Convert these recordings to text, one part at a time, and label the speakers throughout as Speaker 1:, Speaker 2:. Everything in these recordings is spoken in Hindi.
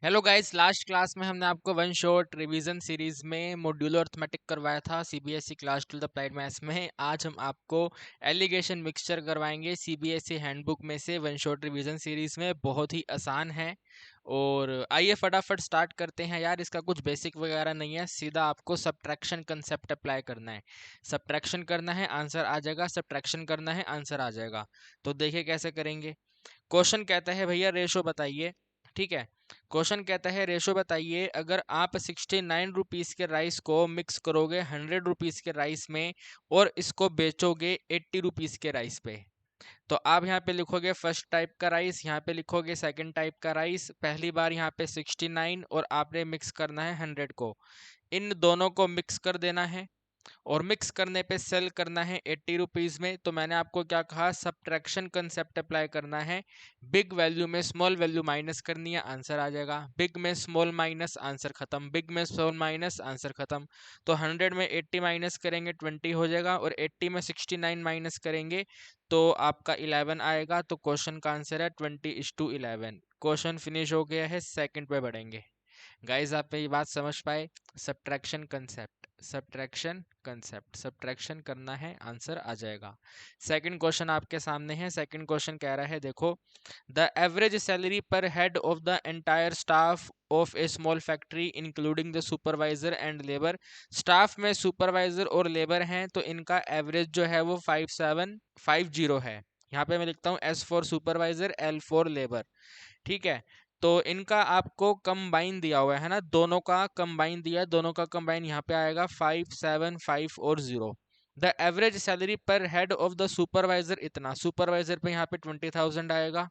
Speaker 1: हेलो गाइस, लास्ट क्लास में हमने आपको वन शॉट रिवीजन सीरीज में मॉड्यूलर अर्थमेटिक करवाया था सीबीएसई क्लास 12 अप्लाइड मैथ्स में। आज हम आपको एलिगेशन मिक्सचर करवाएंगे सीबीएसई हैंडबुक में से वन शॉट रिवीजन सीरीज में। बहुत ही आसान है और आइए फटाफट स्टार्ट करते हैं यार। इसका कुछ बेसिक वगैरह नहीं है, सीधा आपको सब्ट्रैक्शन कंसेप्ट अप्लाई करना है। सब्ट्रैक्शन करना है, आंसर आ जाएगा। सब्ट्रैक्शन करना है, आंसर आ जाएगा। तो देखिए कैसे करेंगे। क्वेश्चन कहता है भैया रेशो बताइए। ठीक है, क्वेश्चन कहता है रेशो बताइए अगर आप 69 रुपीज़ के राइस को मिक्स करोगे 100 रुपीज़ के राइस में और इसको बेचोगे 80 रुपीज़ के राइस पे। तो आप यहाँ पे लिखोगे फर्स्ट टाइप का राइस, यहाँ पे लिखोगे सेकंड टाइप का राइस। पहली बार यहाँ पे 69 और आपने मिक्स करना है 100 को। इन दोनों को मिक्स कर देना है और मिक्स करने पे सेल करना है 80 रुपीज़ में। तो मैंने आपको क्या कहा, सब्ट्रैक्शन कंसेप्ट अप्लाई करना है। बिग वैल्यू में स्मॉल वैल्यू माइनस करनी है, आंसर आ जाएगा। बिग में स्मॉल माइनस, आंसर खत्म। बिग में स्मॉल माइनस, आंसर खत्म। तो 100 में 80 माइनस करेंगे 20 हो जाएगा और 80 में 69 माइनस करेंगे तो आपका 11 आएगा। तो क्वेश्चन का आंसर है 20:11। क्वेश्चन फिनिश हो गया है, सेकंड पे बढ़ेंगे। गाइस आप ये बात समझ पाए। Subtraction concept, subtraction concept, subtraction करना है, आंसर आ जाएगा। सेकंड क्वेश्चन आपके सामने है। सेकंड क्वेश्चन कह रहा है देखो, द एवरेज सैलरी पर head of the entire staff of A small factory including the supervisor and labour. Staff में सुपरवाइजर और लेबर हैं तो इनका एवरेज जो है वो 5750 है। यहाँ पे मैं लिखता हूँ S for supervisor, L for labour. ठीक है, तो इनका आपको कंबाइन दिया हुआ है ना, दोनों का कंबाइन दिया है। दोनों का कंबाइन यहाँ पे आएगा 575 और 0। द एवरेज सैलरी पर हेड ऑफ द सुपरवाइजर इतना, सुपरवाइजर पे यहाँ पे 20,000 आएगा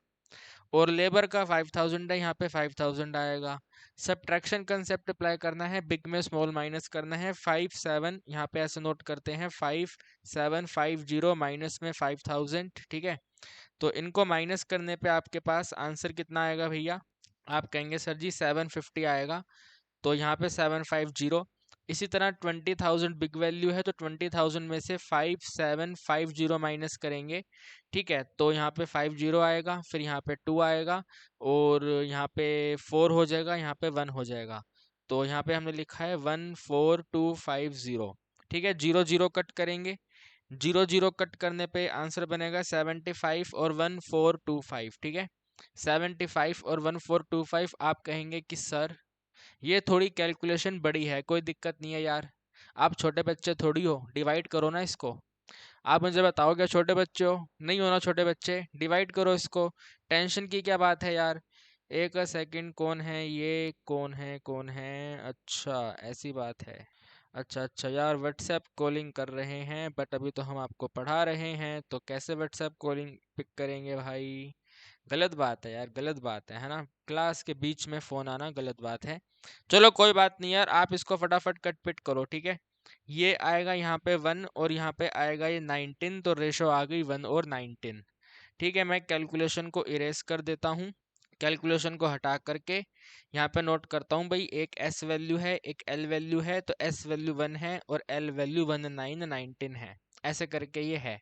Speaker 1: और लेबर का 5,000 है, यहाँ पे 5,000 आएगा। सब्ट्रैक्शन कंसेप्ट अप्लाई करना है, बिग में स्मॉल माइनस करना है। 57 यहाँ पे ऐसे नोट करते हैं, 5750 माइनस में 5,000। ठीक है, तो इनको माइनस करने पे आपके पास आंसर कितना आएगा भैया। आप कहेंगे सर जी 750 आएगा, तो यहाँ पे 750। इसी तरह 20,000 बिग वैल्यू है तो 20,000 में से 5750 माइनस करेंगे। ठीक है, तो यहाँ पे 50 आएगा, फिर यहाँ पे 2 आएगा और यहाँ पे 4 हो जाएगा, यहाँ पे 1 हो जाएगा। तो यहाँ पे हमने लिखा है 14250। ठीक है, 0 0 कट करेंगे। 0 0 कट करने पे आंसर बनेगा 75 और 1425। ठीक है, 75 और 1425। आप कहेंगे कि सर ये थोड़ी कैलकुलेशन बड़ी है, कोई दिक्कत नहीं है यार, आप छोटे बच्चे थोड़ी हो, डिवाइड करो ना इसको। आप मुझे बताओ क्या छोटे बच्चे हो? नहीं हो ना छोटे बच्चे, डिवाइड करो इसको। टेंशन की क्या बात है यार। एक सेकंड, कौन है ये, कौन है कौन है? अच्छा ऐसी बात है। अच्छा अच्छा यार, व्हाट्सएप कॉलिंग कर रहे हैं बट अभी तो हम आपको पढ़ा रहे हैं, तो कैसे व्हाट्सएप कॉलिंग पिक करेंगे भाई? गलत बात है यार, गलत बात है ना। क्लास के बीच में फोन आना गलत बात है। चलो कोई बात नहीं यार, आप इसको फटाफट कट पिट करो। ठीक है, ये आएगा यहाँ पे 1 और यहाँ पे आएगा ये 19, तो रेशो आ गई 1 और 19। ठीक है, मैं कैलकुलेशन को इरेज कर देता हूँ। कैलकुलेशन को हटा करके यहाँ पे नोट करता हूँ भाई, एक S वैल्यू है, एक L वैल्यू है, तो S वैल्यू 1 है और L वैल्यू 19 है। ऐसे करके ये है।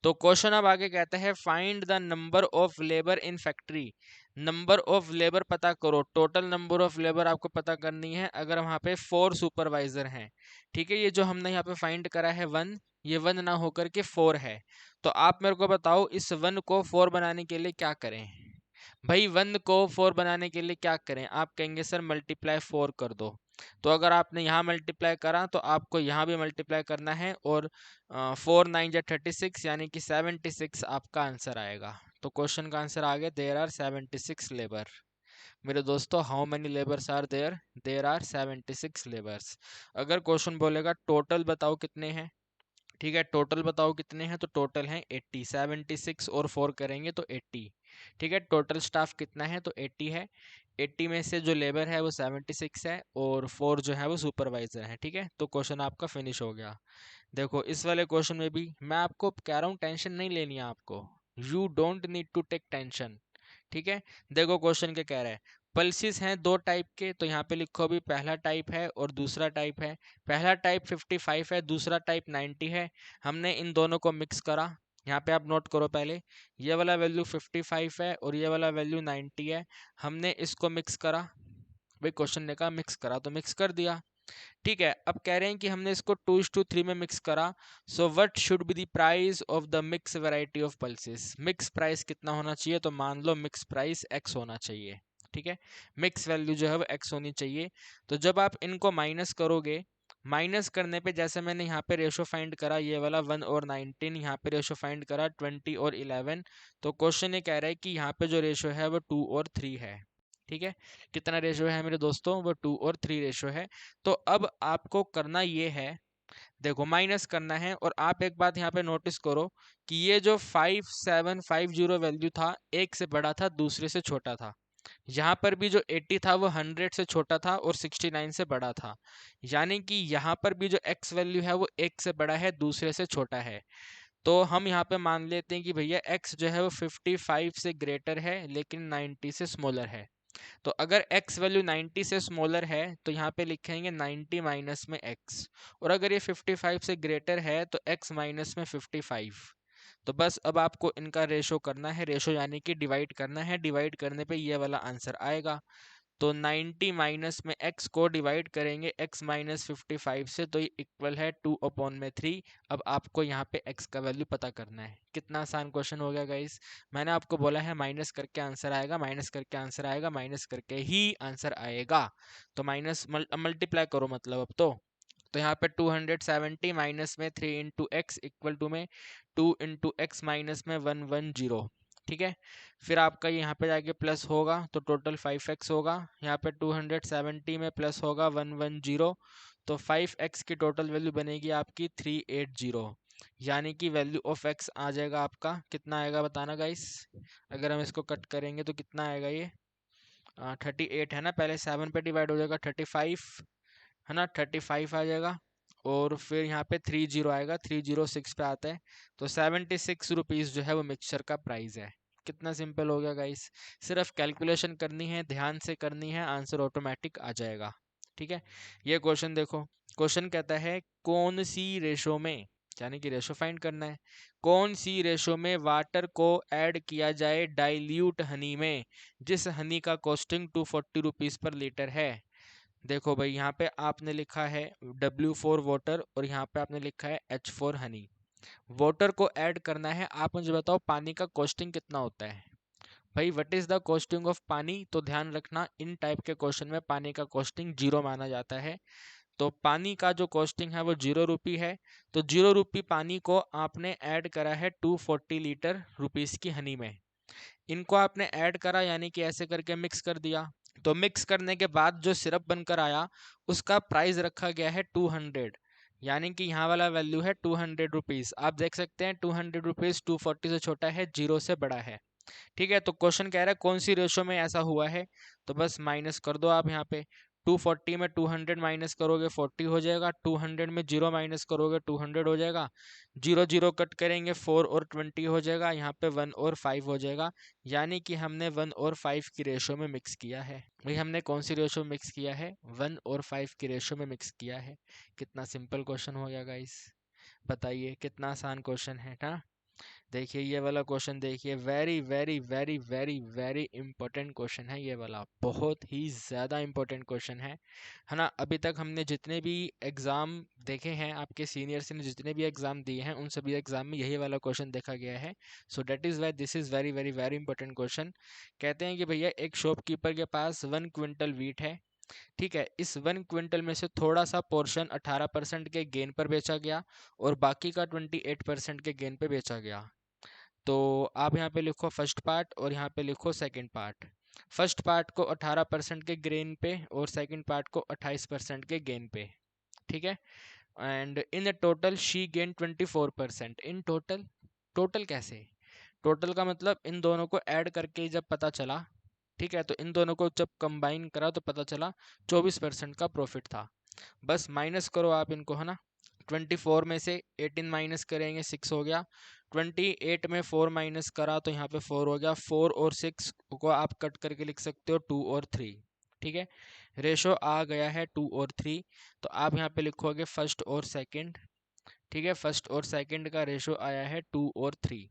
Speaker 1: तो क्वेश्चन अब आगे कहता है find the number of labour in factory. Number of labour पता करो, टोटल नंबर ऑफ लेबर आपको पता करनी है अगर वहाँ पे 4 सुपरवाइजर हैं। ठीक है, ये जो हमने यहाँ पे फाइंड करा है 1, ये 1 ना होकर के 4 है। तो आप मेरे को बताओ इस 1 को 4 बनाने के लिए क्या करें। भाई 1 को 4 बनाने के लिए क्या करें? आप कहेंगे सर मल्टीप्लाई 4 कर दो। तो अगर आपने यहाँ मल्टीप्लाई करा तो आपको यहाँ भी मल्टीप्लाई करना है और 4 9 जा 36 यानी कि 76 आपका आंसर आएगा। तो क्वेश्चन का आंसर आ गया, देयर आर 76 लेबर। मेरे दोस्तों, how many labours are there? There are 76 labours. अगर क्वेश्चन बोलेगा टोटल बताओ कितने हैं, ठीक है, टोटल बताओ कितने हैं, तो टोटल हैं 80। 76 और 4 करेंगे तो 80। ठीक है, टोटल स्टाफ कितना है तो 80 है। 80 में से जो लेबर है वो 76 है और 4 जो है वो सुपरवाइजर है। ठीक है, तो क्वेश्चन आपका फिनिश हो गया। देखो इस वाले क्वेश्चन में भी मैं आपको कह रहा हूँ टेंशन नहीं लेनी है आपको। You don't need to take tension. ठीक है, देखो क्वेश्चन क्या कह रहा है। पल्सिस हैं दो टाइप के, तो यहाँ पे लिखो अभी पहला टाइप है और दूसरा टाइप है। पहला टाइप 55 है, दूसरा टाइप 90 है। हमने इन दोनों को मिक्स करा। यहाँ पे आप नोट करो पहले, ये वाला वैल्यू 55 है और ये वाला वैल्यू 90 है। हमने इसको मिक्स करा। भाई क्वेश्चन ने कहा मिक्स करा तो मिक्स कर दिया। ठीक है, अब कह रहे हैं कि हमने इसको 2:3 में मिक्स करा, so what should be the price of the mix variety of pulses. Mix price कितना होना चाहिए, तो मान लो मिक्स प्राइस x होना चाहिए। ठीक है, मिक्स वैल्यू जो है वो x होनी चाहिए। तो जब आप इनको माइनस करोगे, माइनस करने पे जैसे मैंने यहाँ पे रेशो फाइंड करा ये वाला 1 और 19, यहाँ पे रेशो फाइंड करा 20 और 11, तो क्वेश्चन ये कह रहा है कि यहाँ पे जो रेशो है वो 2 और 3 है। ठीक है, कितना रेशो है मेरे दोस्तों, वो 2 और 3 रेशो है। तो अब आपको करना ये है, देखो माइनस करना है, और आप एक बात यहाँ पे नोटिस करो कि ये जो 5750 वैल्यू था एक से बड़ा था दूसरे से छोटा था। यहाँ पर भी जो 80 था वो 100 से छोटा था और 69 से बड़ा था। यानी कि यहाँ पर भी जो x वैल्यू है वो एक से बड़ा है दूसरे से छोटा है। तो हम यहाँ पे मान लेते हैं कि भैया x जो है वो 55 से ग्रेटर है लेकिन 90 से स्मॉलर है। तो अगर x वैल्यू 90 से स्मॉलर है तो यहाँ पे लिखेंगे 90 माइनस में x, और अगर ये 55 से ग्रेटर है तो x माइनस में 55। तो बस अब आपको इनका रेशो करना है, रेशो यानी कि डिवाइड करना है, डिवाइड करने पे ये वाला आंसर आएगा। तो 90 माइनस में x को डिवाइड करेंगे x माइनस 55 से, तो ये इक्वल है 2/3। अब आपको यहाँ पे x का वैल्यू पता करना है। कितना आसान क्वेश्चन हो गया गाइस। मैंने आपको बोला है माइनस करके आंसर आएगा, माइनस करके आंसर आएगा, माइनस करके ही आंसर आएगा। तो माइनस मल्टीप्लाई करो मतलब अब तो यहाँ पे 270 माइनस में 3 इंटू एक्स इक्वल टू में 2 इंटू एक्स माइनस में 110। ठीक है, फिर आपका यहाँ पे जाके प्लस होगा तो टोटल 5x होगा। यहाँ पे 270 में प्लस होगा 110, तो 5x की टोटल वैल्यू बनेगी आपकी 380। यानी कि वैल्यू ऑफ x आ जाएगा आपका, कितना आएगा बताना गाइस। अगर हम इसको कट करेंगे तो कितना आएगा ये 38 है ना, पहले 7 पे डिवाइड हो जाएगा 35 है ना, 35 आ जाएगा, और फिर यहाँ पे 30 आएगा, 306 पे आता है। तो 76 रुपीज़ जो है वो मिक्सचर का प्राइस है। कितना सिंपल हो गया गाइस। सिर्फ कैलकुलेशन करनी है, ध्यान से करनी है, आंसर ऑटोमेटिक आ जाएगा। ठीक है, ये क्वेश्चन देखो, क्वेश्चन कहता है कौन सी रेशो में, यानी कि रेशो फाइंड करना है, कौन सी रेशो में वाटर को ऐड किया जाए डाइल्यूट हनी में, जिस हनी का कॉस्टिंग 240 रुपीज़ पर लीटर है। देखो भाई यहाँ पे आपने लिखा है W4 वाटर और यहाँ पे आपने लिखा है H4 हनी। वाटर को ऐड करना है, आप मुझे बताओ पानी का कॉस्टिंग कितना होता है। भाई what is the costing of पानी, तो ध्यान रखना इन टाइप के क्वेश्चन में पानी का कॉस्टिंग 0 माना जाता है। तो पानी का जो कॉस्टिंग है वो 0 रुपी है। तो 0 रुपी पानी को आपने ऐड करा है 240 लीटर रुपीस की हनी में। इनको आपने ऐड करा यानी कि ऐसे करके मिक्स कर दिया। तो मिक्स करने के बाद जो सिरप बनकर आया उसका प्राइस रखा गया है 200, यानी कि यहाँ वाला वैल्यू है 200 रुपीज़। आप देख सकते हैं 200 रुपीज़ 240 से छोटा है, 0 से बड़ा है। ठीक है, तो क्वेश्चन कह रहा है कौन सी रेशो में ऐसा हुआ है, तो बस माइनस कर दो आप यहाँ पे। 240 में 200 माइनस करोगे 40 हो जाएगा, 200 में 0 माइनस करोगे 200 हो जाएगा, 0 0 कट करेंगे 4 और 20 हो जाएगा, यहाँ पे 1 और 5 हो जाएगा। यानी कि हमने 1 और 5 की रेशो में मिक्स किया है। भाई हमने कौन सी रेशो में मिक्स किया है, 1 और 5 की रेशो में मिक्स किया है। कितना सिंपल क्वेश्चन हो गया गाइस, बताइए कितना आसान क्वेश्चन है ना। देखिए ये वाला क्वेश्चन देखिए, very very very very very important question है ये वाला, बहुत ही ज़्यादा इंपॉर्टेंट क्वेश्चन है ना। अभी तक हमने जितने भी एग्ज़ाम देखे हैं, आपके सीनियर्स ने जितने भी एग्ज़ाम दिए हैं उन सभी एग्ज़ाम में यही वाला क्वेश्चन देखा गया है। So that is why this is very very very important question. कहते हैं कि भैया एक शॉपकीपर के पास 1 क्विंटल वीट है। ठीक है, इस 1 क्विंटल में से थोड़ा सा पोर्शन 18% के गेन पर बेचा गया और बाकी का 28% के गेन पे बेचा गया। तो आप यहाँ पे लिखो फर्स्ट पार्ट और यहाँ पे लिखो सेकंड पार्ट। फर्स्ट पार्ट को 18% के गेन पे और सेकंड पार्ट को 28% के गेन पे। ठीक है, and in total she gain 24%। In total, total कैसे, टोटल का मतलब इन दोनों को ऐड करके जब पता चला, ठीक है, तो इन दोनों को जब कंबाइन करा तो पता चला 24% का प्रॉफिट था। बस माइनस करो आप इनको, है ना। 24 में से 18 माइनस करेंगे 6 हो गया, 28 में 4 माइनस करा तो यहाँ पे 4 हो गया, 4 और 6 को आप कट करके लिख सकते हो 2 और 3। ठीक है, रेशो आ गया है 2 और 3। तो आप यहाँ पे लिखोगे फर्स्ट और सेकंड। ठीक है, फर्स्ट और सेकंड का रेशो आया है 2 और 3।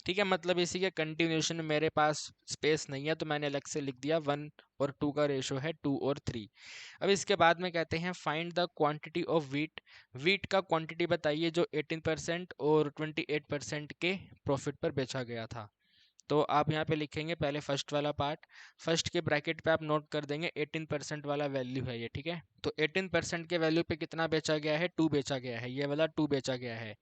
Speaker 1: ठीक है, मतलब इसी के कंटिन्यूशन में मेरे पास स्पेस नहीं है तो मैंने अलग से लिख दिया 1 और 2 का रेशो है 2 और 3। अब इसके बाद में कहते हैं find the quantity of wheat. Wheat का क्वांटिटी बताइए जो 18% और 28% के प्रॉफिट पर बेचा गया था। तो आप यहाँ पे लिखेंगे पहले फर्स्ट वाला पार्ट, फर्स्ट के ब्रैकेट पे आप नोट कर देंगे 18% वाला वैल्यू है ये, ठीक है। तो 18% के वैल्यू पे कितना बेचा गया है, 2 बेचा गया है, ये वाला 2 बेचा गया है।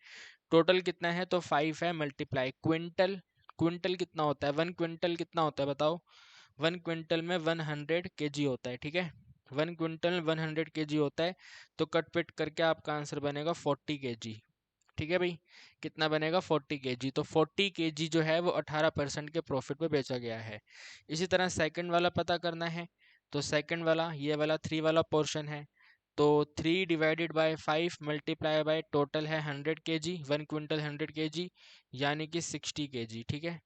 Speaker 1: टोटल कितना है तो 5 है, मल्टीप्लाई क्विंटल। क्विंटल कितना होता है, 1 क्विंटल कितना होता है बताओ। 1 क्विंटल में 100 kg होता है, ठीक है। 1 क्विंटल 100 kg होता है। तो कट पिट करके आपका आंसर बनेगा 40 kg। ठीक है भाई, कितना बनेगा 40 kg। तो 40 kg जो है वो 18% के प्रॉफिट पे बेचा गया है। इसी तरह सेकंड वाला पता करना है। तो सेकंड वाला ये वाला 3 वाला पोर्शन है। तो 3 divided by 5 multiply by total है 100 kg, 1 क्विंटल 100 kg, यानी कि 60 kg। ठीक है,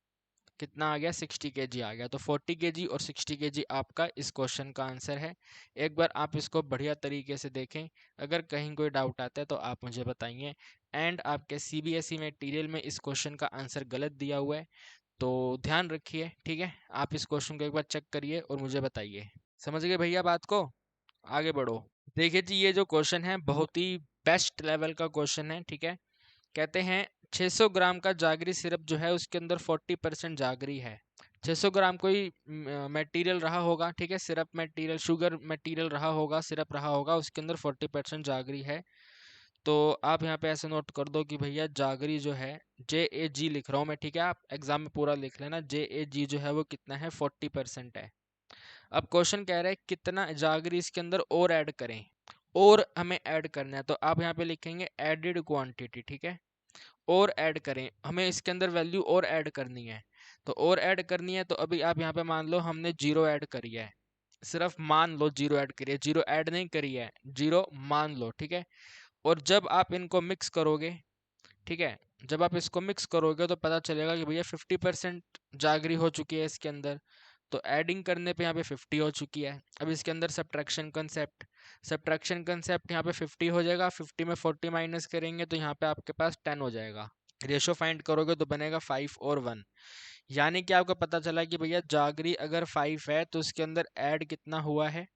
Speaker 1: कितना आ गया 60 kg आ गया। तो 40 kg और 60 kg आपका इस क्वेश्चन का आंसर है। एक बार आप इसको बढ़िया तरीके से देखें, अगर कहीं कोई डाउट आता है तो आप मुझे बताइए। एंड आपके सीबीएसई मटेरियल में इस क्वेश्चन का आंसर गलत दिया हुआ है, तो ध्यान रखिए। ठीक है, आप इस क्वेश्चन को एक बार चेक करिए और मुझे बताइए। समझ गए भैया बात को, आगे बढ़ो। देखिए जी, ये जो क्वेश्चन है बहुत ही बेस्ट लेवल का क्वेश्चन है। ठीक है, कहते हैं 600 ग्राम का जागरी सिरप जो है उसके अंदर 40% जागरी है। 600 ग्राम कोई मटेरियल रहा होगा, ठीक है, सिरप मटेरियल, शुगर मटेरियल रहा होगा, सिरप रहा होगा, उसके अंदर 40% जागरी है। तो आप यहाँ पे ऐसे नोट कर दो कि भैया जागरी जो है, JAG लिख रहा हूँ मैं, ठीक है, आप एग्जाम में पूरा लिख लेना। JAG जो है वो कितना है, 40% है। अब क्वेश्चन कह रहा है कितना जागरी इसके अंदर और ऐड करें, और हमें ऐड करना है। तो आप यहाँ पे लिखेंगे एडिड क्वांटिटी, ठीक है, और ऐड करें, हमें इसके अंदर वैल्यू और ऐड करनी है। तो और ऐड करनी है तो अभी आप यहाँ पे मान लो हमने जीरो ऐड करी है, सिर्फ मान लो जीरो ऐड करी है, जीरो ऐड नहीं करी है, जीरो मान लो, ठीक है। और जब आप इनको मिक्स करोगे, ठीक है, जब आप इसको मिक्स करोगे तो पता चलेगा कि भैया 50% जागरी हो चुकी है इसके अंदर। तो ऐडिंग करने पे यहाँ पे 50 हो चुकी है। अब इसके अंदर सब्ट्रैक्शन कंसेप्ट यहाँ पे 50 हो जाएगा, 50 में 40 माइनस करेंगे तो यहाँ पे आपके पास 10 हो जाएगा। रेशो फाइंड करोगे तो बनेगा 5 और 1, यानी कि आपको पता चला कि भैया जागरी अगर 5 है तो उसके अंदर ऐड कितना हुआ है,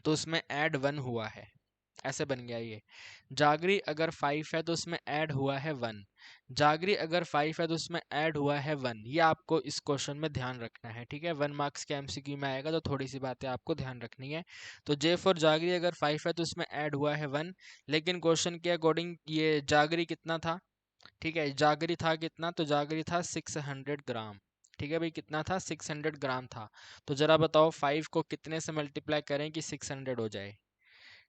Speaker 1: तो उसमें ऐड 1 हुआ है। ऐसे बन गया ये, जागरी अगर 5 है तो उसमें ऐड हुआ है 1, जागरी अगर 5 है तो उसमें ऐड हुआ है 1। ये आपको इस क्वेश्चन में ध्यान रखना है, ठीक है, 1 मार्क्स के एमसीक्यू में आएगा तो थोड़ी सी बातें आपको ध्यान रखनी है। तो जे फॉर जागरी अगर 5 है तो उसमें ऐड हुआ है 1, लेकिन क्वेश्चन के अकॉर्डिंग ये जागरी कितना था, ठीक है, जागरी था कितना, तो जागरी था 600 ग्राम। ठीक है भाई, कितना था, 600 ग्राम था। तो जरा बताओ 5 को कितने से मल्टीप्लाई करें कि 600 हो जाए।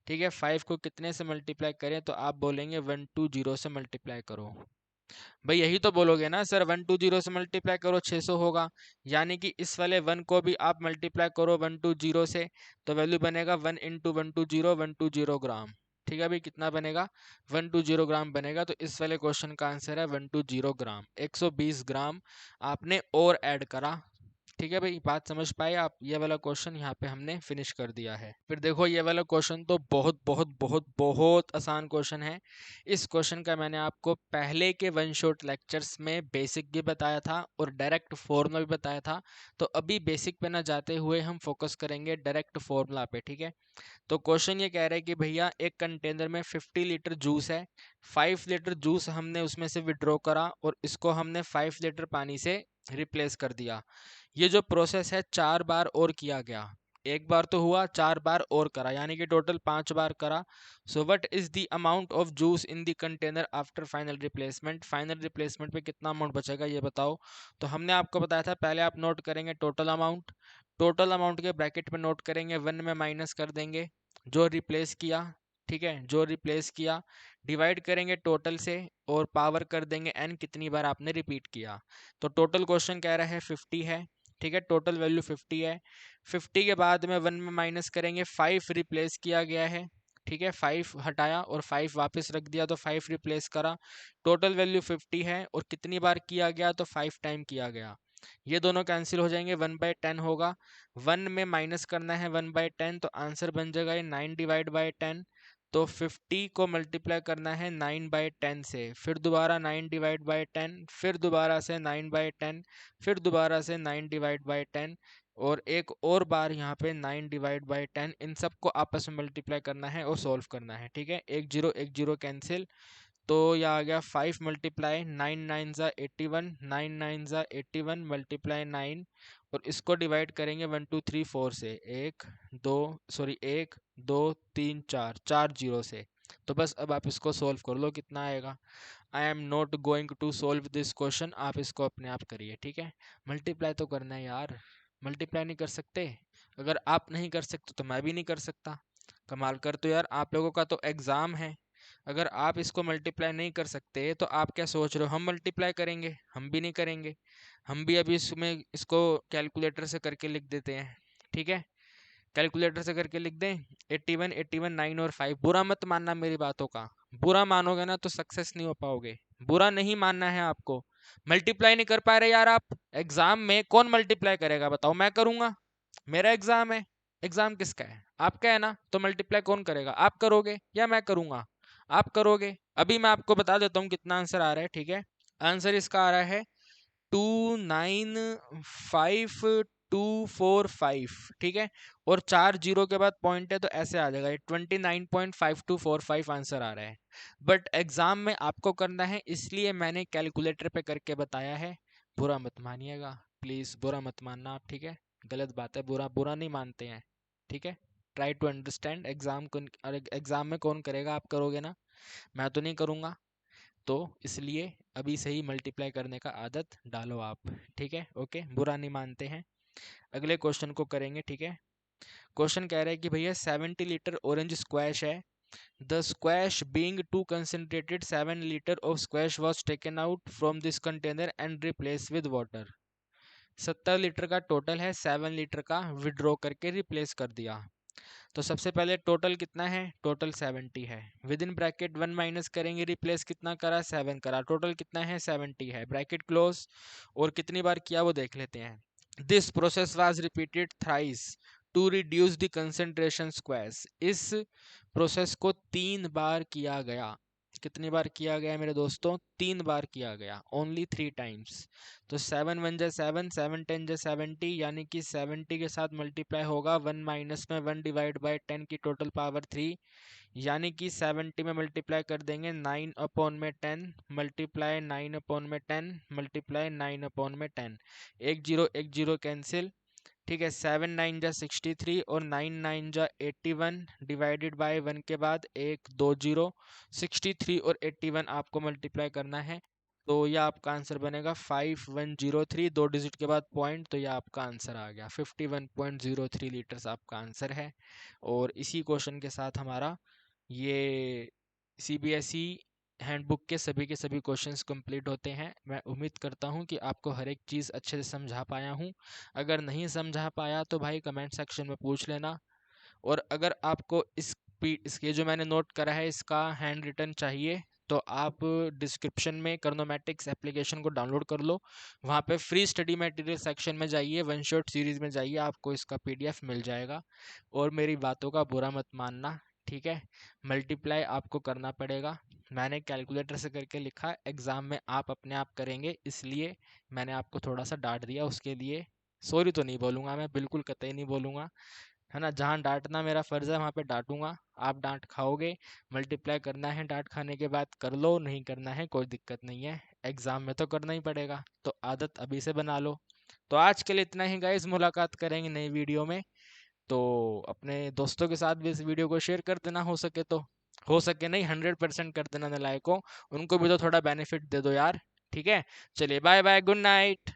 Speaker 1: ठीक है, 5 को कितने से मल्टीप्लाई करें, तो आप बोलेंगे 120 से मल्टीप्लाई करो। भाई यही तो बोलोगे ना सर, 120 से मल्टीप्लाई करो 600 होगा, यानी कि इस वाले 1 को भी आप मल्टीप्लाई करो 120 से, तो वैल्यू बनेगा 1 इंटू 120 ग्राम। ठीक है भाई, कितना बनेगा, 120 ग्राम बनेगा। तो इस वाले क्वेश्चन का आंसर है 120 ग्राम, 120 ग्राम आपने और ऐड करा। ठीक है भाई, बात समझ पाए आप। ये वाला क्वेश्चन यहाँ पे हमने फिनिश कर दिया है। फिर देखो ये वाला क्वेश्चन तो बहुत बहुत बहुत बहुत आसान क्वेश्चन है। इस क्वेश्चन का मैंने आपको पहले के वन शॉट लेक्चर्स में बेसिक भी बताया था और डायरेक्ट फॉर्मूला भी बताया था। तो अभी बेसिक पे ना जाते हुए हम फोकस करेंगे डायरेक्ट फॉर्मूला पे, ठीक है। तो क्वेश्चन ये कह रहा है कि भैया एक कंटेनर में 50 लीटर जूस है, 5 लीटर जूस हमने उसमें से विड्रॉ करा और इसको हमने 5 लीटर पानी से रिप्लेस कर दिया। ये जो प्रोसेस है 4 बार और किया गया, एक बार तो हुआ, 4 बार और करा, यानी कि टोटल 5 बार करा। So what is the amount of juice in the container after final replacement, final replacement पे कितना अमाउंट बचेगा ये बताओ। तो हमने आपको बताया था पहले आप नोट करेंगे टोटल अमाउंट, टोटल अमाउंट के ब्रैकेट में नोट करेंगे, 1 में माइनस कर देंगे जो रिप्लेस किया, ठीक है, जो रिप्लेस किया, डिवाइड करेंगे टोटल से और पावर कर देंगे n कितनी बार आपने रिपीट किया। तो टोटल क्वेश्चन कह रहा है 50 है, ठीक है, टोटल वैल्यू 50 है। 50 के बाद में 1 में माइनस करेंगे, 5 रिप्लेस किया गया है, ठीक है, 5 हटाया और 5 वापस रख दिया, तो 5 रिप्लेस करा। टोटल वैल्यू 50 है और कितनी बार किया गया, तो 5 टाइम किया गया। ये दोनों कैंसिल हो जाएंगे, 1/10 होगा, 1 में माइनस करना है 1/10, तो आंसर बन जाएगा ये 9 डिवाइड बाई 10। तो 50 को मल्टीप्लाई करना है 9/10 से, फिर दोबारा 9/10, फिर दोबारा से 9/10, फिर दोबारा से 9/10, और एक और बार यहाँ पे 9/10। इन सबको आपस में मल्टीप्लाई करना है और सॉल्व करना है, ठीक है। एक जीरो कैंसिल, तो यह आ गया 5 मल्टीप्लाई 9 9 ज़ा 81, 9 9 ज़ा 81 मल्टीप्लाई 9, और इसको डिवाइड करेंगे 1 2 3 4 से, 1 2 3 4, 4 जीरो से। तो बस अब आप इसको सोल्व कर लो, कितना आएगा। I am not going to solve this question, आप इसको अपने आप करिए, ठीक है। मल्टीप्लाई तो करना है यार, मल्टीप्लाई नहीं कर सकते? अगर आप नहीं कर सकते तो मैं भी नहीं कर सकता। कमाल कर, तो यार आप लोगों का तो एग्जाम है, अगर आप इसको मल्टीप्लाई नहीं कर सकते तो आप क्या सोच रहे हो हम मल्टीप्लाई करेंगे? हम भी नहीं करेंगे। हम भी अभी इसमें इसको कैलकुलेटर से करके लिख देते हैं, ठीक है। कैलकुलेटर से करके लिख दें 81 81 9 और 5। बुरा मत मानना मेरी बातों का, बुरा मानोगे ना तो सक्सेस नहीं हो पाओगे। बुरा नहीं मानना है आपको। मल्टीप्लाई नहीं कर पा रहे यार आप, एग्जाम में कौन मल्टीप्लाई करेगा बताओ? मैं करूंगा, मेरा एग्जाम है। एग्जाम किसका है? आपका है ना। तो मल्टीप्लाई कौन करेगा? आप करोगे या मैं करूंगा? आप करोगे। अभी मैं आपको बता देता हूँ कितना आंसर आ रहा है, ठीक है। आंसर इसका आ रहा है 295245, ठीक है। और 4 जीरो के बाद पॉइंट है तो ऐसे आ जाएगा, 29.5245 आंसर आ रहा है। बट एग्जाम में आपको करना है, इसलिए मैंने कैलकुलेटर पे करके बताया है। बुरा मत मानिएगा प्लीज, बुरा मत मानना आप, ठीक है। गलत बात है, बुरा बुरा नहीं मानते हैं, ठीक है। Try to understand. एग्जाम में कौन करेगा? आप करोगे ना, मैं तो नहीं करूँगा। तो इसलिए अभी से ही मल्टीप्लाई करने का आदत डालो आप, ठीक है। ओके, बुरा नहीं मानते हैं। अगले क्वेश्चन को करेंगे, ठीक है। क्वेश्चन कह रहा है कि भैया 70 लीटर ऑरेंज स्क्वैश है। The squash being too concentrated 7 litre of squash was taken out from this container and replace with water. 70 litre का टोटल है, 7 लीटर का विड्रॉ करके रिप्लेस कर दिया। तो सबसे पहले टोटल कितना है? टोटल 70 है। विद इन ब्रैकेट 1 माइनस करेंगे, रिप्लेस कितना करा? 7 करा। टोटल कितना है? 70 है। Bracket close. और कितनी बार किया वो देख लेते हैं। This process was repeated thrice to reduce the concentration squares. इस प्रोसेस को 3 बार किया गया। कितनी बार किया गया मेरे दोस्तों? 3 बार किया गया, ओनली 3 टाइम्स। तो 7 1 जा 7, 7 10 जा 70, यानी कि 70 के साथ मल्टीप्लाई होगा 1 माइनस में 1 डिवाइड बाई 10 की टोटल पावर 3, यानी कि 70 में मल्टीप्लाई कर देंगे 9 अपॉन में 10 मल्टीप्लाई 9 अपॉन में 10 मल्टीप्लाई 9 अपॉन में 10। एक जीरो कैंसिल, ठीक है। 7 9 जा 63 और 9 9 जा 81 डिवाइडेड बाय 1 के बाद 1 2 जीरो। 63 और 81 आपको मल्टीप्लाई करना है, तो यह आपका आंसर बनेगा 5103, 2 डिजिट के बाद पॉइंट, तो यह आपका आंसर आ गया 51.03 लीटर्स आपका आंसर है। और इसी क्वेश्चन के साथ हमारा ये सीबीएसई हैंडबुक के सभी क्वेश्चंस कंप्लीट होते हैं। मैं उम्मीद करता हूं कि आपको हर एक चीज़ अच्छे से समझा पाया हूं। अगर नहीं समझा पाया तो भाई कमेंट सेक्शन में पूछ लेना। और अगर आपको इसके जो मैंने नोट करा है इसका हैंड रिटन चाहिए, तो आप डिस्क्रिप्शन में कर्नोमैटिक्स एप्लीकेशन को डाउनलोड कर लो। वहाँ पे फ्री स्टडी मटेरियल सेक्शन में जाइए, वन शॉट सीरीज़ में जाइए, आपको इसका पीडीएफ मिल जाएगा। और मेरी बातों का बुरा मत मानना, ठीक है। मल्टीप्लाई आपको करना पड़ेगा, मैंने कैलकुलेटर से करके लिखा, एग्ज़ाम में आप अपने आप करेंगे, इसलिए मैंने आपको थोड़ा सा डांट दिया। उसके लिए सॉरी तो नहीं बोलूँगा मैं, बिल्कुल कतई नहीं बोलूँगा, है ना। जहाँ डांटना मेरा फ़र्ज़ है वहाँ पे डांटूंगा। आप डांट खाओगे, मल्टीप्लाई करना है डांट खाने के बाद कर लो, नहीं करना है कोई दिक्कत नहीं है, एग्ज़ाम में तो करना ही पड़ेगा, तो आदत अभी से बना लो। तो आज के लिए इतना ही गाइस, मुलाकात करेंगे नई वीडियो में। तो अपने दोस्तों के साथ भी इस वीडियो को शेयर कर देना, हो सके तो। हो सके नहीं, 100% कर देना नालायकों, उनको भी तो थोड़ा बेनिफिट दे दो यार, ठीक है। चलिए बाय बाय, गुड नाइट।